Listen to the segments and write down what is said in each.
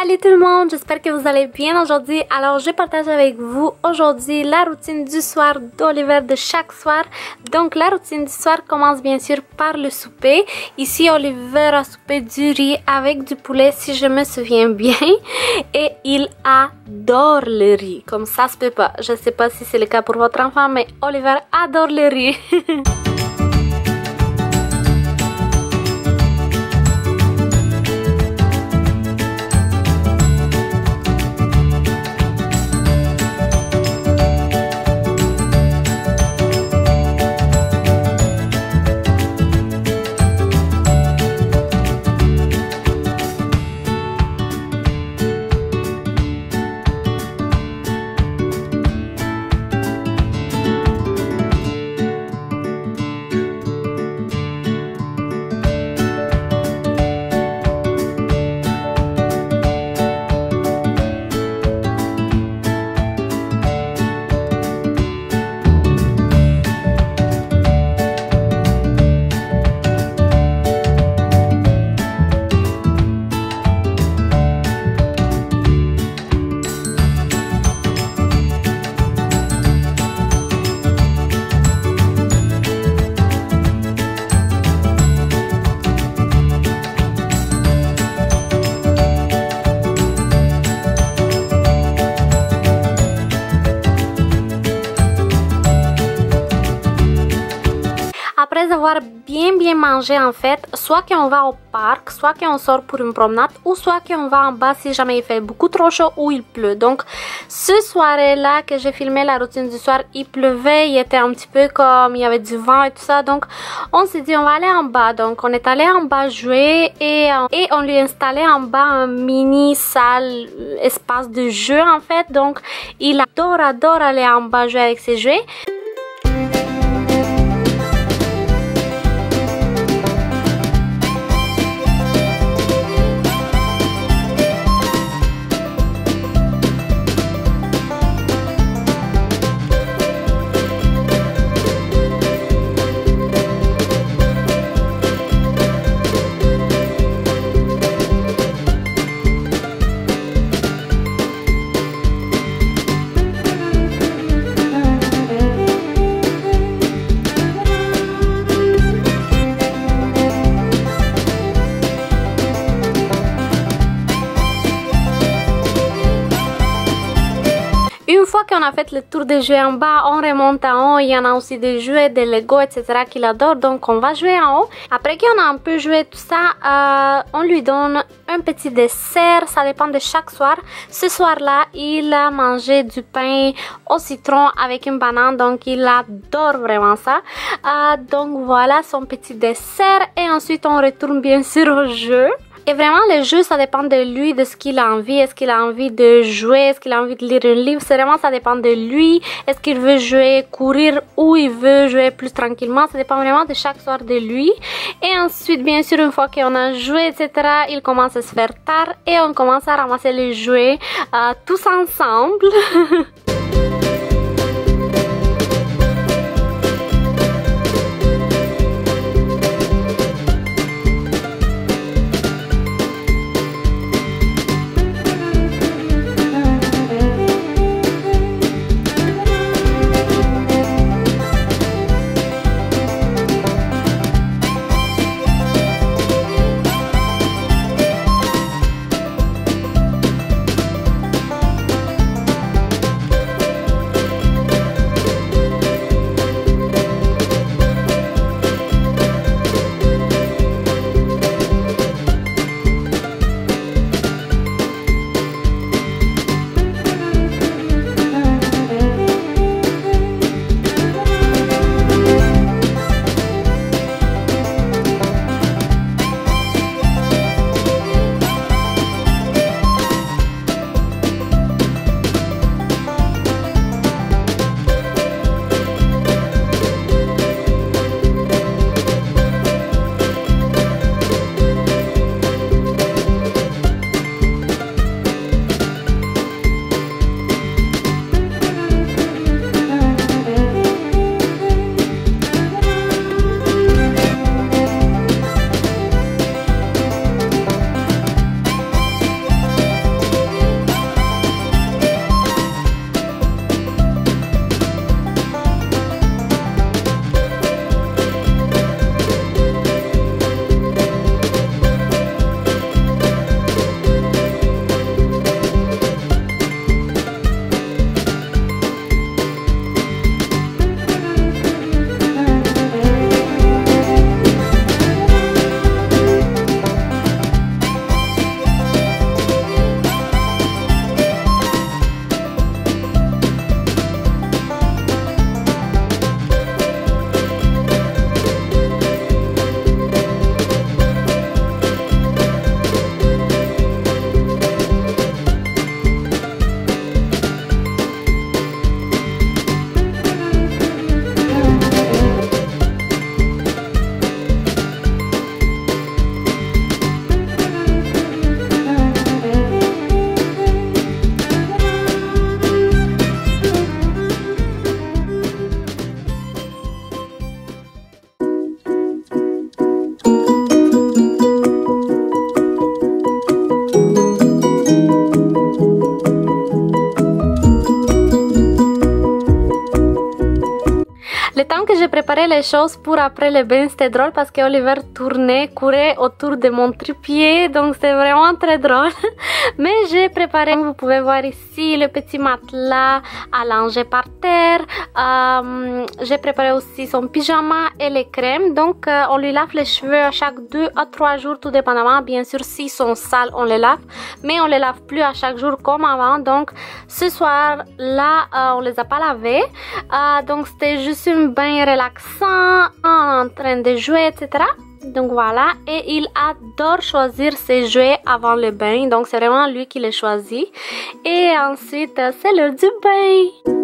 Salut tout le monde, j'espère que vous allez bien aujourd'hui. Alors je partage avec vous aujourd'hui la routine du soir d'Oliver de chaque soir. Donc la routine du soir commence bien sûr par le souper. Ici Oliver a soupé du riz avec du poulet si je me souviens bien. Et il adore le riz, comme ça se peut pas. Je sais pas si c'est le cas pour votre enfant, mais Oliver adore le riz. Après avoir bien mangé en fait, soit qu'on va au parc, soit qu'on sort pour une promenade ou soit qu'on va en bas si jamais il fait beaucoup trop chaud ou il pleut. Donc ce soir-là que j'ai filmé la routine du soir, il pleuvait, il était un petit peu comme il y avait du vent et tout ça. Donc on s'est dit on va aller en bas. Donc on est allé en bas jouer et on lui a installé en bas un mini salle, espace de jeu en fait. Donc il adore aller en bas jouer avec ses jouets. Une fois qu'on a fait le tour des jouets en bas, on remonte en haut. Il y en a aussi des jouets, des Lego, etc. qu'il adore. Donc on va jouer en haut. Après qu'on a un peu joué tout ça, on lui donne un petit dessert. Ça dépend de chaque soir. Ce soir-là, il a mangé du pain au citron avec une banane. Donc il adore vraiment ça. Donc voilà son petit dessert. Et ensuite on retourne bien sûr au jeu. Et vraiment, le jeu, ça dépend de lui, de ce qu'il a envie. Est-ce qu'il a envie de jouer? Est-ce qu'il a envie de lire un livre? C'est vraiment, ça dépend de lui. Est-ce qu'il veut jouer, courir ou il veut jouer plus tranquillement? Ça dépend vraiment de chaque soir de lui. Et ensuite, bien sûr, une fois qu'on a joué, etc., il commence à se faire tard et on commence à ramasser les jouets tous ensemble. préparé les choses pour après le bain. C'était drôle parce que Oliver courait autour de mon trépied, donc c'est vraiment très drôle. Mais j'ai préparé, vous pouvez voir ici, le petit matelas à langer par terre. J'ai préparé aussi son pyjama et les crèmes. Donc on lui lave les cheveux à chaque 2 à 3 jours, tout dépendamment. Bien sûr, s'ils sont sales, on les lave, mais on les lave plus à chaque jour comme avant. Donc ce soir là, on les a pas lavés. Donc c'était juste un bain relaxant, en train de jouer, etc. Donc voilà, et il adore choisir ses jouets avant le bain, donc c'est vraiment lui qui les choisit. Et ensuite, c'est l'heure du bain.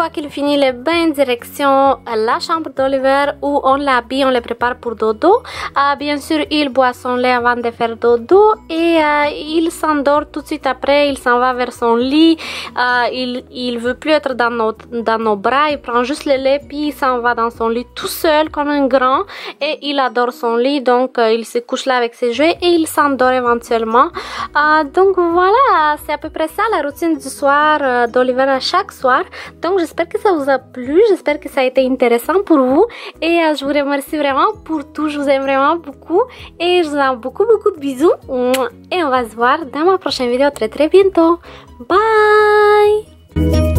fois qu'il finit les bains, direction la chambre d'Oliver où on l'habille, on le prépare pour dodo. Bien sûr, il boit son lait avant de faire dodo et il s'endort tout de suite après. Il s'en va vers son lit. Il veut plus être dans nos bras. Il prend juste le lait puis il s'en va dans son lit tout seul comme un grand et il adore son lit. Donc, il se couche là avec ses jouets et il s'endort éventuellement. Donc, voilà, c'est à peu près ça la routine du soir d'Oliver à chaque soir. Donc, j'espère que ça vous a plu. J'espère que ça a été intéressant pour vous. Et je vous remercie vraiment pour tout. Je vous aime vraiment beaucoup. Et je vous donne beaucoup de bisous. Et on va se voir dans ma prochaine vidéo très bientôt. Bye!